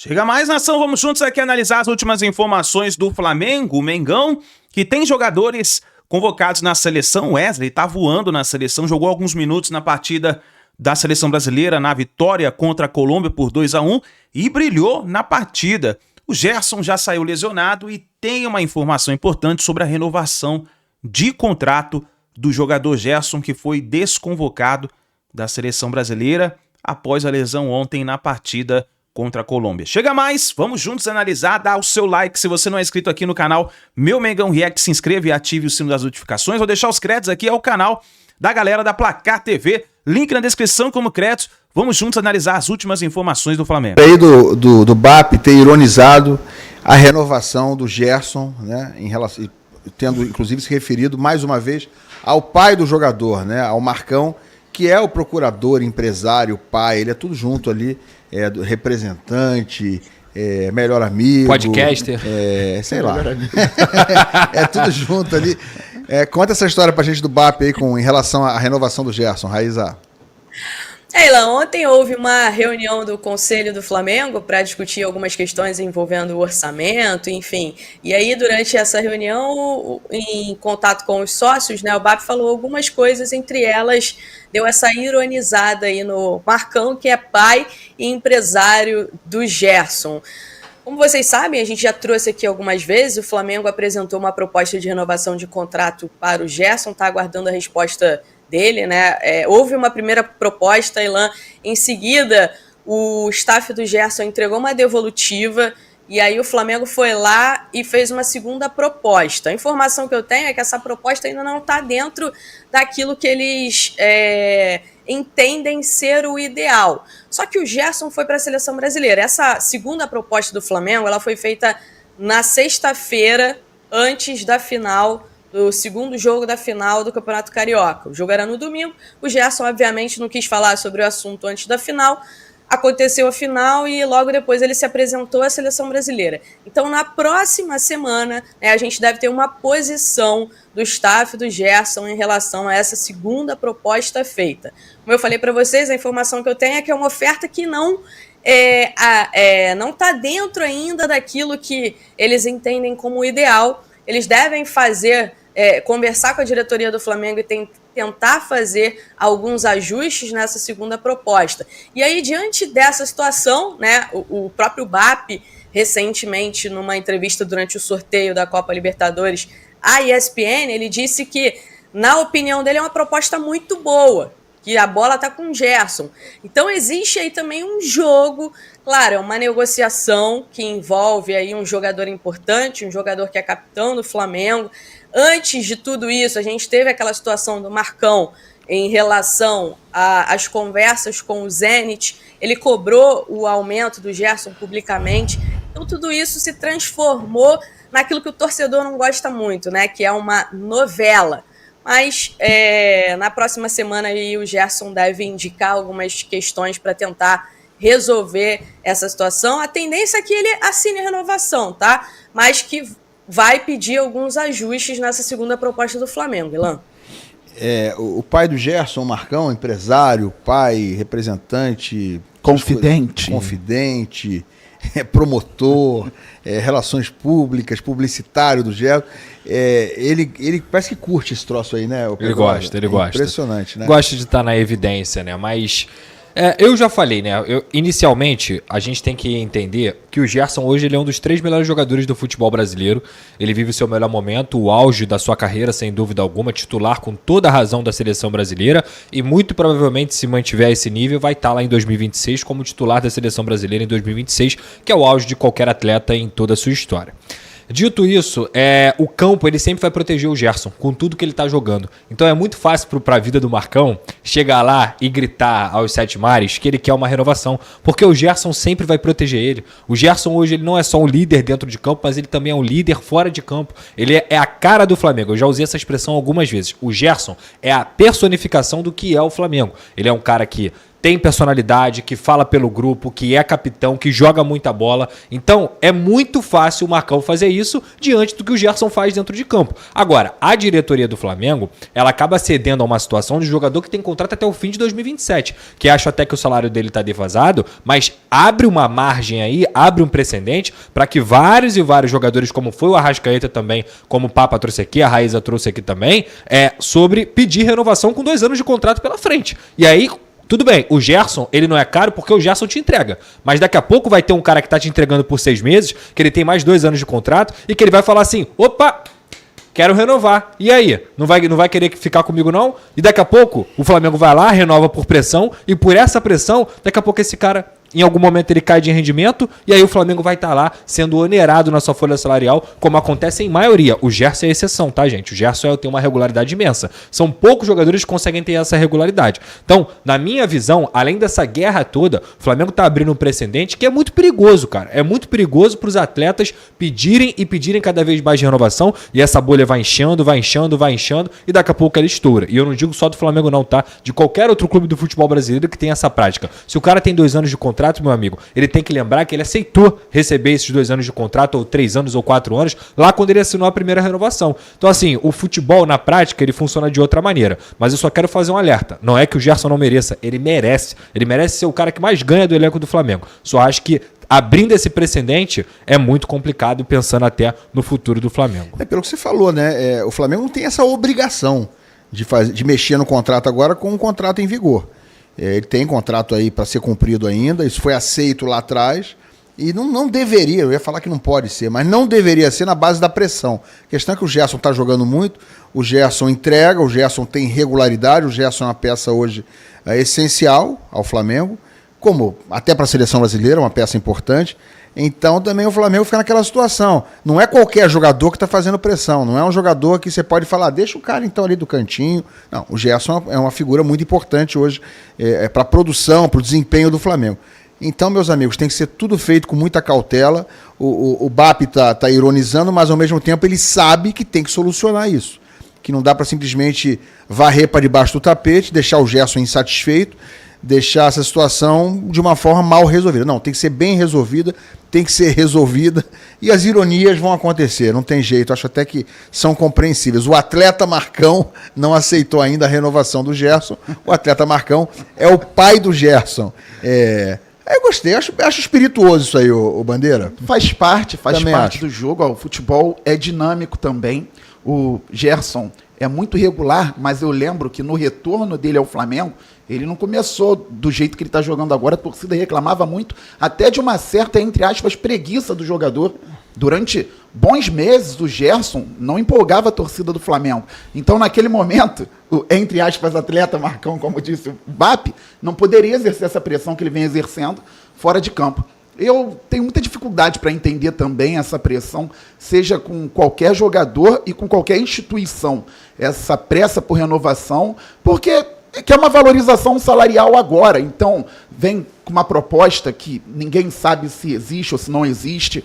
Chega mais, nação, vamos juntos aqui analisar as últimas informações do Flamengo, o Mengão, que tem jogadores convocados na seleção. Wesley tá voando na seleção, jogou alguns minutos na partida da seleção brasileira, na vitória contra a Colômbia por 2-1 e brilhou na partida. O Gerson já saiu lesionado e tem uma informação importante sobre a renovação de contrato do jogador Gerson, que foi desconvocado da seleção brasileira após a lesão ontem na partida contra a Colômbia. Chega mais, vamos juntos analisar, dá o seu like se você não é inscrito aqui no canal Meu Mengão React, se inscreva e ative o sino das notificações. Vou deixar os créditos aqui ao canal da galera da Placar TV, link na descrição como créditos. Vamos juntos analisar as últimas informações do Flamengo. Aí do BAP ter ironizado a renovação do Gerson, né, em relação, tendo inclusive se referido mais uma vez ao pai do jogador, né, ao Marcão, que é o procurador, empresário, pai, ele é tudo junto ali, do representante, melhor amigo, podcaster, sei lá, é tudo junto ali. Conta essa história pra gente do BAP aí em relação à renovação do Gerson, Raíza. Ilan, ontem houve uma reunião do Conselho do Flamengo para discutir algumas questões envolvendo o orçamento, enfim. E aí, durante essa reunião, em contato com os sócios, né, o BAP falou algumas coisas, entre elas deu essa ironizada aí no Marcão, que é pai e empresário do Gerson. Como vocês sabem, a gente já trouxe aqui algumas vezes, o Flamengo apresentou uma proposta de renovação de contrato para o Gerson, está aguardando a resposta dele, né? Houve uma primeira proposta, Ilan, em seguida o staff do Gerson entregou uma devolutiva e aí o Flamengo foi lá e fez uma segunda proposta. A informação que eu tenho é que essa proposta ainda não está dentro daquilo que eles entendem ser o ideal. Só que o Gerson foi para a seleção brasileira. Essa segunda proposta do Flamengo, ela foi feita na sexta-feira, antes da final do segundo jogo da final do Campeonato Carioca. O jogo era no domingo, o Gerson obviamente não quis falar sobre o assunto antes da final, aconteceu a final e logo depois ele se apresentou à seleção brasileira. Então na próxima semana, a gente deve ter uma posição do staff do Gerson em relação a essa segunda proposta feita. Como eu falei para vocês, a informação que eu tenho é que é uma oferta que não está dentro ainda daquilo que eles entendem como ideal. Eles devem conversar com a diretoria do Flamengo e tentar fazer alguns ajustes nessa segunda proposta. E aí, diante dessa situação, né, o próprio BAP, recentemente, numa entrevista durante o sorteio da Copa Libertadores à ESPN, ele disse que, na opinião dele, é uma proposta muito boa, que a bola está com o Gerson. Então existe aí também um jogo, claro, é uma negociação que envolve aí um jogador importante, um jogador que é capitão do Flamengo. Antes de tudo isso, a gente teve aquela situação do Marcão em relação às conversas com o Zenit, ele cobrou o aumento do Gerson publicamente, então tudo isso se transformou naquilo que o torcedor não gosta muito, né, que é uma novela. Mas na próxima semana aí, o Gerson deve indicar algumas questões para tentar resolver essa situação. A tendência é que ele assine a renovação, tá? Mas que vai pedir alguns ajustes nessa segunda proposta do Flamengo, Ilan. O pai do Gerson, Marcão, empresário, pai, representante, confidente, promotor, relações públicas, publicitário do Gerson. Ele parece que curte esse troço aí, né? Ele gosta. Impressionante, né? Gosta de estar na evidência, né? Mas eu já falei, né? Inicialmente, a gente tem que entender que o Gerson hoje ele é um dos 3 melhores jogadores do futebol brasileiro. Ele vive o seu melhor momento, o auge da sua carreira, sem dúvida alguma, titular com toda a razão da seleção brasileira e muito provavelmente, se mantiver esse nível, vai estar lá em 2026 como titular da seleção brasileira em 2026, que é o auge de qualquer atleta em toda a sua história. Dito isso, o campo ele sempre vai proteger o Gerson com tudo que ele está jogando. Então é muito fácil para a vida do Marcão chegar lá e gritar aos 7 mares que ele quer uma renovação, porque o Gerson sempre vai proteger ele. O Gerson hoje ele não é só um líder dentro de campo, mas ele também é um líder fora de campo. Ele é a cara do Flamengo. Eu já usei essa expressão algumas vezes. O Gerson é a personificação do que é o Flamengo. Ele é um cara que tem personalidade, que fala pelo grupo, que é capitão, que joga muita bola. Então, é muito fácil o Marcão fazer isso diante do que o Gerson faz dentro de campo. Agora, a diretoria do Flamengo, ela acaba cedendo a uma situação de jogador que tem contrato até o fim de 2027, que acho até que o salário dele está defasado, mas abre uma margem aí, abre um precedente para que vários e vários jogadores, como foi o Arrascaeta também, como o Papa trouxe aqui, a Raíza trouxe aqui também, sobre pedir renovação com 2 anos de contrato pela frente. E aí, tudo bem, o Gerson, ele não é caro porque o Gerson te entrega. Mas daqui a pouco vai ter um cara que tá te entregando por 6 meses, que ele tem mais 2 anos de contrato, e que ele vai falar assim, opa, quero renovar. E aí? Não vai querer ficar comigo não? E daqui a pouco o Flamengo vai lá, renova por pressão, e por essa pressão, daqui a pouco esse cara, em algum momento ele cai de rendimento, e aí o Flamengo vai estar lá sendo onerado na sua folha salarial, como acontece em maioria. O Gerson é exceção, tá, gente? O Gerson tem uma regularidade imensa. São poucos jogadores que conseguem ter essa regularidade. Então, na minha visão, além dessa guerra toda, o Flamengo tá abrindo um precedente que é muito perigoso, cara. É muito perigoso para os atletas pedirem cada vez mais de renovação, e essa bolha vai inchando, e daqui a pouco ela estoura. E eu não digo só do Flamengo não, tá? De qualquer outro clube do futebol brasileiro que tem essa prática. Se o cara tem 2 anos de contrato, meu amigo, ele tem que lembrar que ele aceitou receber esses 2 anos de contrato, ou 3 anos, ou 4 anos, lá quando ele assinou a primeira renovação. Então, assim, o futebol, na prática, ele funciona de outra maneira. Mas eu só quero fazer um alerta. Não é que o Gerson não mereça, ele merece. Ele merece ser o cara que mais ganha do elenco do Flamengo. Só acho que abrindo esse precedente é muito complicado, pensando até no futuro do Flamengo. Pelo que você falou, né? O Flamengo não tem essa obrigação de mexer no contrato agora com um contrato em vigor. Ele tem contrato aí para ser cumprido ainda, isso foi aceito lá atrás, e não deveria, eu ia falar que não pode ser, mas não deveria ser na base da pressão. A questão é que o Gerson está jogando muito, o Gerson entrega, o Gerson tem regularidade, o Gerson é uma peça hoje essencial ao Flamengo, como até para a seleção brasileira, uma peça importante. Então também o Flamengo fica naquela situação. Não é qualquer jogador que está fazendo pressão, não é um jogador que você pode falar, deixa o cara então ali do cantinho. Não, o Gerson é uma figura muito importante hoje para a produção, para o desempenho do Flamengo. Então, meus amigos, tem que ser tudo feito com muita cautela. O BAP tá ironizando, mas ao mesmo tempo ele sabe que tem que solucionar isso. Que não dá para simplesmente varrer para debaixo do tapete, deixar o Gerson insatisfeito, deixar essa situação de uma forma mal resolvida. Não, tem que ser bem resolvida, tem que ser resolvida, e as ironias vão acontecer, não tem jeito, acho até que são compreensíveis. O atleta Marcão não aceitou ainda a renovação do Gerson, o atleta Marcão é o pai do Gerson. Eu gostei, acho espirituoso isso aí, o Bandeira. Faz parte acho. do jogo, o futebol é dinâmico também, o Gerson é muito regular, mas eu lembro que no retorno dele ao Flamengo, ele não começou do jeito que ele está jogando agora. A torcida reclamava muito, até de uma certa, entre aspas, preguiça do jogador. Durante bons meses, o Gerson não empolgava a torcida do Flamengo. Então, naquele momento, o, entre aspas, atleta Marcão, como disse o BAP, não poderia exercer essa pressão que ele vem exercendo fora de campo. Eu tenho muita dificuldade para entender também essa pressão, seja com qualquer jogador e com qualquer instituição. Essa pressa por renovação, porque é uma valorização salarial agora. Então, vem com uma proposta que ninguém sabe se existe ou se não existe.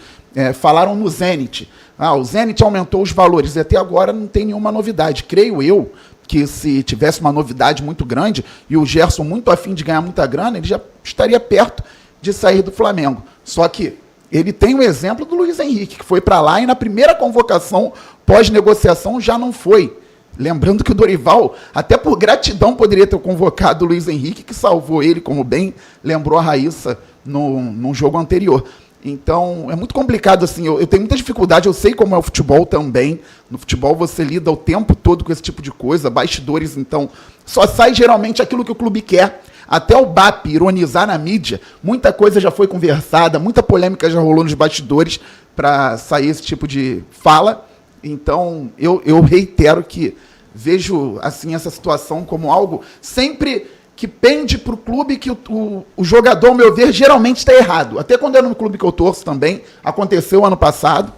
Falaram no Zenit. O Zenit aumentou os valores e até agora não tem nenhuma novidade. Creio eu que se tivesse uma novidade muito grande e o Gerson muito afim de ganhar muita grana, ele já estaria perto de sair do Flamengo. Só que ele tem o exemplo do Luiz Henrique, que foi para lá e na primeira convocação, pós-negociação, já não foi. Lembrando que o Dorival, até por gratidão, poderia ter convocado o Luiz Henrique, que salvou ele, como bem lembrou a Raíssa num jogo anterior. Então, é muito complicado, assim, eu tenho muita dificuldade, eu sei como é o futebol também. No futebol você lida o tempo todo com esse tipo de coisa, bastidores, então, só sai geralmente aquilo que o clube quer. Até o BAP ironizar na mídia, muita coisa já foi conversada, muita polêmica já rolou nos bastidores para sair esse tipo de fala. Então, eu reitero que vejo assim essa situação como algo sempre que pende para o clube, que o jogador, ao meu ver, geralmente está errado. Até quando era no clube que eu torço também, aconteceu ano passado.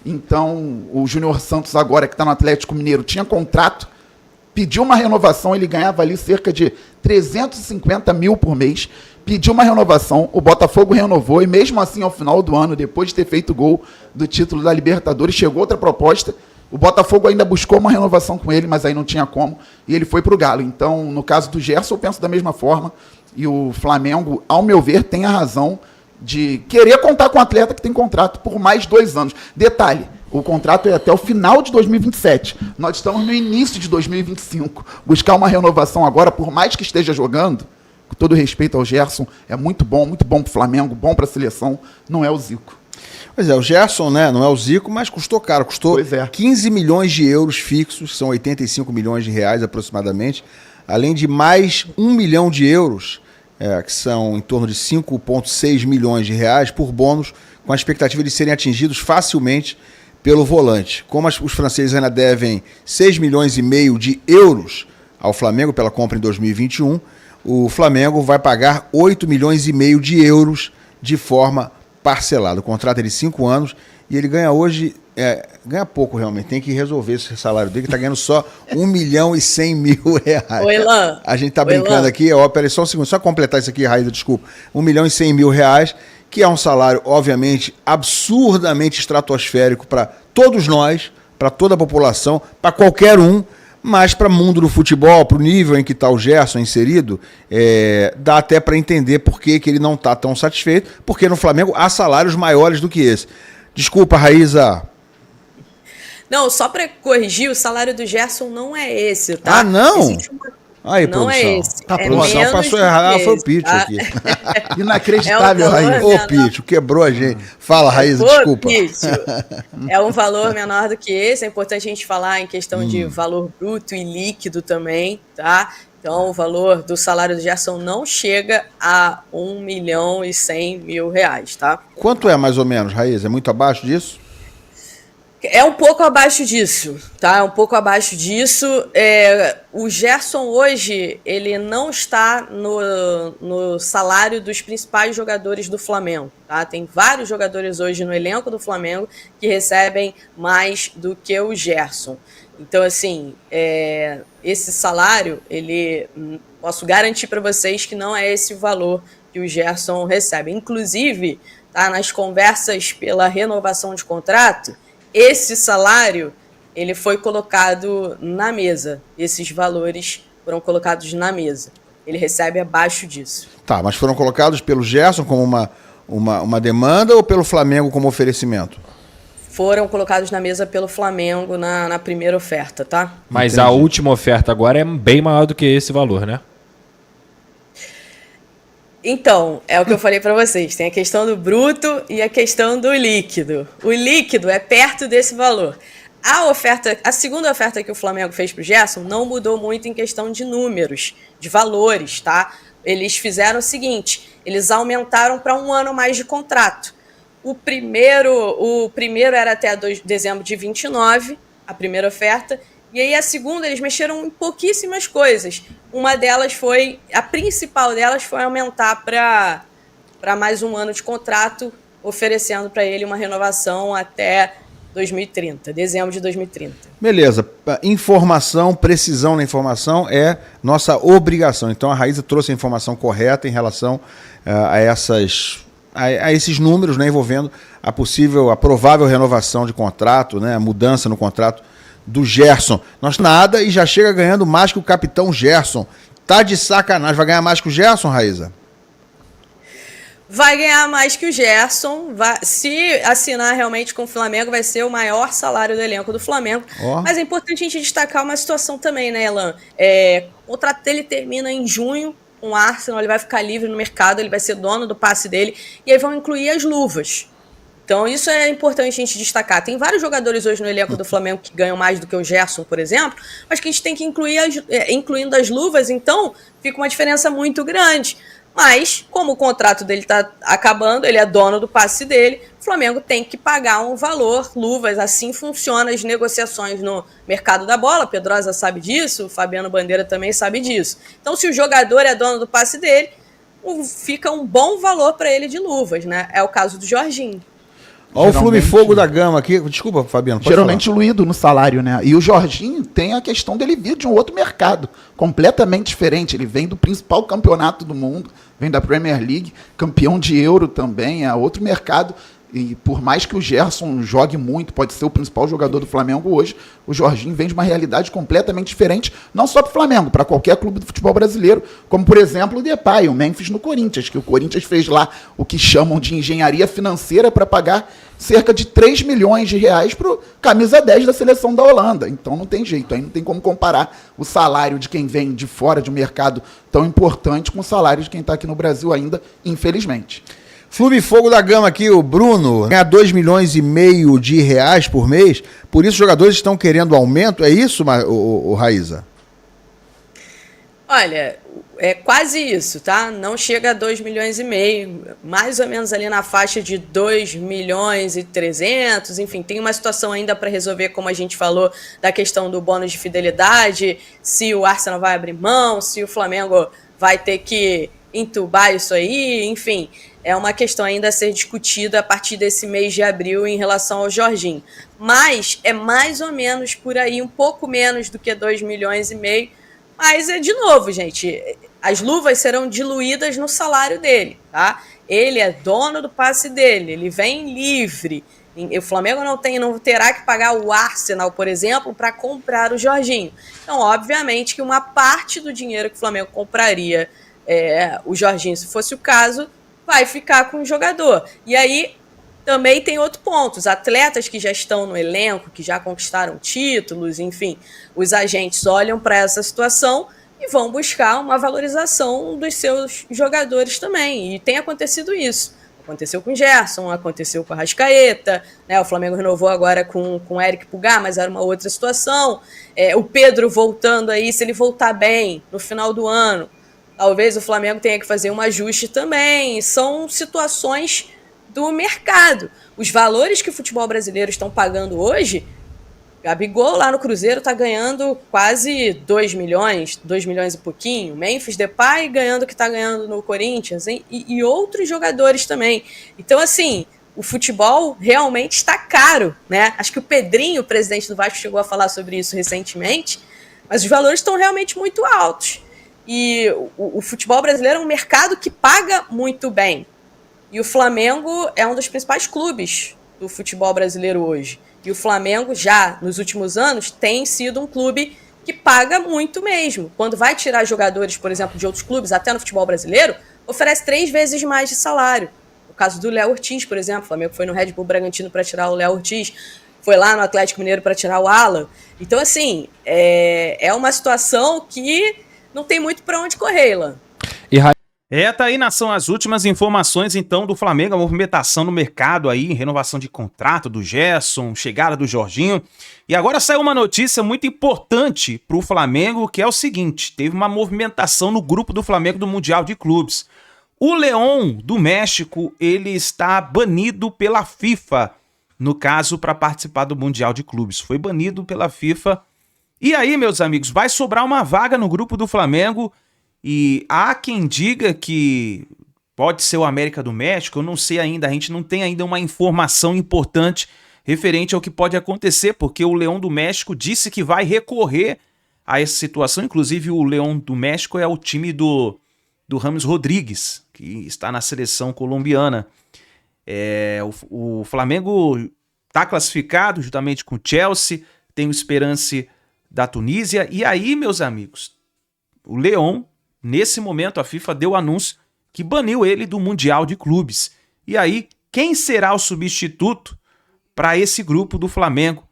Então, o Júnior Santos agora, que está no Atlético Mineiro, tinha contrato, pediu uma renovação, ele ganhava ali cerca de 350 mil por mês, pediu uma renovação, o Botafogo renovou, e mesmo assim, ao final do ano, depois de ter feito gol do título da Libertadores, chegou outra proposta, o Botafogo ainda buscou uma renovação com ele, mas aí não tinha como, e ele foi para o Galo. Então, no caso do Gerson, eu penso da mesma forma, E o Flamengo, ao meu ver, tem a razão de querer contar com um atleta que tem contrato por mais 2 anos. Detalhe, o contrato é até o final de 2027. Nós estamos no início de 2025. Buscar uma renovação agora, por mais que esteja jogando, com todo respeito ao Gerson, é muito bom para o Flamengo, bom para a seleção, não é o Zico. Pois é, o Gerson, né, não é o Zico, mas custou caro, custou 15 milhões de euros fixos, são 85 milhões de reais aproximadamente, além de mais 1 milhão de euros, que são em torno de 5,6 milhões de reais por bônus, com a expectativa de serem atingidos facilmente pelo volante. Como os franceses ainda devem 6 milhões e meio de euros ao Flamengo pela compra em 2021, o Flamengo vai pagar 8 milhões e meio de euros de forma parcelada. O contrato é de 5 anos e ele ganha hoje, ganha pouco realmente, tem que resolver esse salário dele, que está ganhando só 1 milhão e 100 mil reais. Oi, Lan. A gente está brincando aqui, peraí, só um segundo, só completar isso aqui, Raíza, desculpa. 1 milhão e 100 mil reais, que é um salário, obviamente, absurdamente estratosférico para todos nós, para toda a população, para qualquer um, mas para o mundo do futebol, para o nível em que está o Gerson inserido, dá até para entender por que ele não está tão satisfeito, porque no Flamengo há salários maiores do que esse. Desculpa, Raíza. Não, só para corrigir, o salário do Gerson não é esse, tá? Ah, não? Aí, não produção. é esse. A produção passou errado. Foi o Pitch aqui. Inacreditável, Raíza. Ô, Pitch, quebrou a gente. Fala, Raíza, desculpa. É um valor menor do que esse. É importante a gente falar em questão de valor bruto e líquido também, tá? Então, o valor do salário do Gerson não chega a 1 milhão e 100 mil reais, tá? Quanto é, mais ou menos, Raíza? É muito abaixo disso? É um pouco abaixo disso, tá? É um pouco abaixo disso. O Gerson hoje, ele não está no salário dos principais jogadores do Flamengo, tá? Tem vários jogadores hoje no elenco do Flamengo que recebem mais do que o Gerson. Então, assim, esse salário, posso garantir para vocês que não é esse o valor que o Gerson recebe. Inclusive, tá, nas conversas pela renovação de contrato, esse salário, ele foi colocado na mesa. Esses valores foram colocados na mesa. Ele recebe abaixo disso. Tá, mas foram colocados pelo Gerson como uma demanda ou pelo Flamengo como oferecimento? Foram colocados na mesa pelo Flamengo na primeira oferta, tá? Mas Entendi. A última oferta agora é bem maior do que esse valor, né? Então, é o que eu falei para vocês. Tem a questão do bruto e a questão do líquido. O líquido é perto desse valor. A segunda oferta que o Flamengo fez para o Gerson não mudou muito em questão de números, de valores, tá? Eles fizeram o seguinte, eles aumentaram para 1 ano mais de contrato. O primeiro era até dezembro de 29, a primeira oferta, e aí a segunda eles mexeram em pouquíssimas coisas. A principal delas foi aumentar para mais 1 ano de contrato, oferecendo para ele uma renovação até 2030, dezembro de 2030. Beleza. Informação, precisão na informação é nossa obrigação. Então a Raíza trouxe a informação correta em relação a esses números, né, envolvendo a provável renovação de contrato, né, a mudança no contrato do Gerson. Nós nada e já chega ganhando mais que o capitão Gerson. Tá de sacanagem. Vai ganhar mais que o Gerson, Raíza? Vai ganhar mais que o Gerson. Se assinar realmente com o Flamengo, vai ser o maior salário do elenco do Flamengo. Oh. Mas é importante a gente destacar uma situação também, né, Elan? O contrato dele termina em junho com o Arsenal, ele vai ficar livre no mercado, ele vai ser dono do passe dele, e aí vão incluir as luvas. Então, isso é importante a gente destacar. Tem vários jogadores hoje no elenco do Flamengo que ganham mais do que o Gerson, por exemplo, mas que a gente tem que incluir incluindo as luvas, então fica uma diferença muito grande. Mas, como o contrato dele está acabando, ele é dono do passe dele, o Flamengo tem que pagar um valor, luvas, assim funcionam as negociações no mercado da bola, Pedrosa sabe disso, o Fabiano Bandeira também sabe disso. Então, se o jogador é dono do passe dele, fica um bom valor para ele de luvas, né? É o caso do Jorginho. Olha o Flume Fogo da Gama aqui. Desculpa, Fabiano. Geralmente diluído no salário, né? E o Jorginho tem a questão dele vir de um outro mercado, completamente diferente. Ele vem do principal campeonato do mundo, vem da Premier League, campeão de Euro também, é outro mercado E por mais que o Gerson jogue muito, pode ser o principal jogador do Flamengo hoje, o Jorginho vem de uma realidade completamente diferente, não só para o Flamengo, para qualquer clube do futebol brasileiro, como por exemplo o Depay, o Memphis no Corinthians, que o Corinthians fez lá o que chamam de engenharia financeira para pagar cerca de 3 milhões de reais para o camisa 10 da seleção da Holanda. Então não tem jeito, aí não tem como comparar o salário de quem vem de fora de um mercado tão importante com o salário de quem está aqui no Brasil ainda, infelizmente. Clube Fogo da Gama aqui, o Bruno, ganha 2,5 milhões de reais por mês, por isso os jogadores estão querendo aumento, é isso, o Raíza? Olha, é quase isso, tá? Não chega a 2,5 milhões, mais ou menos ali na faixa de 2,3 milhões, enfim, tem uma situação ainda para resolver, como a gente falou, da questão do bônus de fidelidade, se o Arsenal vai abrir mão, se o Flamengo vai ter que entubar isso aí, enfim, é uma questão ainda a ser discutida a partir desse mês de abril em relação ao Jorginho. Mas é mais ou menos por aí, um pouco menos do que 2,5 milhões, mas é de novo, gente, as luvas serão diluídas no salário dele, tá? Ele é dono do passe dele, ele vem livre. O Flamengo não terá que pagar o Arsenal, por exemplo, para comprar o Jorginho. Então, obviamente que uma parte do dinheiro que o Flamengo compraria o Jorginho, se fosse o caso, vai ficar com o jogador. E aí também tem outro ponto, os atletas que já estão no elenco, que já conquistaram títulos, enfim, os agentes olham para essa situação e vão buscar uma valorização dos seus jogadores também, e tem acontecido isso. Aconteceu com o Gerson, aconteceu com a Arrascaeta, né? O Flamengo renovou agora com o Eric Pulgar, mas era uma outra situação. O Pedro voltando aí, se ele voltar bem no final do ano, talvez o Flamengo tenha que fazer um ajuste também. São situações do mercado. Os valores que o futebol brasileiro estão pagando hoje, Gabigol lá no Cruzeiro está ganhando quase 2 milhões e pouquinho. Memphis Depay ganhando o que está ganhando no Corinthians, hein? E outros jogadores também. Então, assim, o futebol realmente está caro, né? Acho que o Pedrinho, o presidente do Vasco, chegou a falar sobre isso recentemente, mas os valores estão realmente muito altos. E o futebol brasileiro é um mercado que paga muito bem. E o Flamengo é um dos principais clubes do futebol brasileiro hoje. E o Flamengo, já nos últimos anos, tem sido um clube que paga muito mesmo. Quando vai tirar jogadores, por exemplo, de outros clubes, até no futebol brasileiro, oferece 3 vezes mais de salário. No caso do Léo Ortiz, por exemplo, o Flamengo foi no Red Bull Bragantino para tirar o Léo Ortiz, foi lá no Atlético Mineiro para tirar o Alan. Então, assim, é uma situação que não tem muito para onde correr, Ilan. Tá aí, nação, as últimas informações, então, do Flamengo, a movimentação no mercado aí, renovação de contrato do Gerson, chegada do Jorginho. E agora saiu uma notícia muito importante pro Flamengo, que é o seguinte, teve uma movimentação no grupo do Flamengo do Mundial de Clubes. O Leão do México, ele está banido pela FIFA, no caso, para participar do Mundial de Clubes. Foi banido pela FIFA. E aí, meus amigos, vai sobrar uma vaga no grupo do Flamengo. E há quem diga que pode ser o América do México, eu não sei ainda, a gente não tem ainda uma informação importante referente ao que pode acontecer, porque o Leão do México disse que vai recorrer a essa situação, inclusive o Leão do México é o time do James Rodrigues, que está na seleção colombiana. O Flamengo está classificado juntamente com o Chelsea, tem o Esperance da Tunísia, e aí, meus amigos, o Leão, nesse momento, a FIFA deu o anúncio que baniu ele do Mundial de Clubes. E aí, quem será o substituto para esse grupo do Flamengo?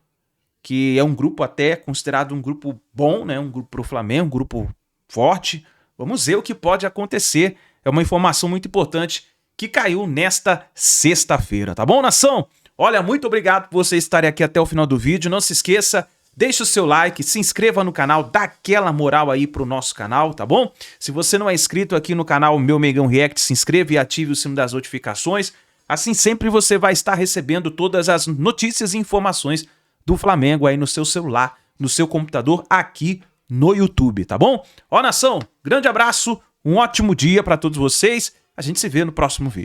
Que é um grupo até considerado um grupo bom, né? Um grupo para o Flamengo, um grupo forte. Vamos ver o que pode acontecer. É uma informação muito importante que caiu nesta sexta-feira, tá bom, nação? Olha, muito obrigado por vocês estarem aqui até o final do vídeo. Não se esqueça, deixa o seu like, se inscreva no canal, dá aquela moral aí pro nosso canal, tá bom? Se você não é inscrito aqui no canal Meu Mengão React, se inscreva e ative o sino das notificações. Assim sempre você vai estar recebendo todas as notícias e informações do Flamengo aí no seu celular, no seu computador, aqui no YouTube, tá bom? Ó, nação, grande abraço, um ótimo dia para todos vocês. A gente se vê no próximo vídeo.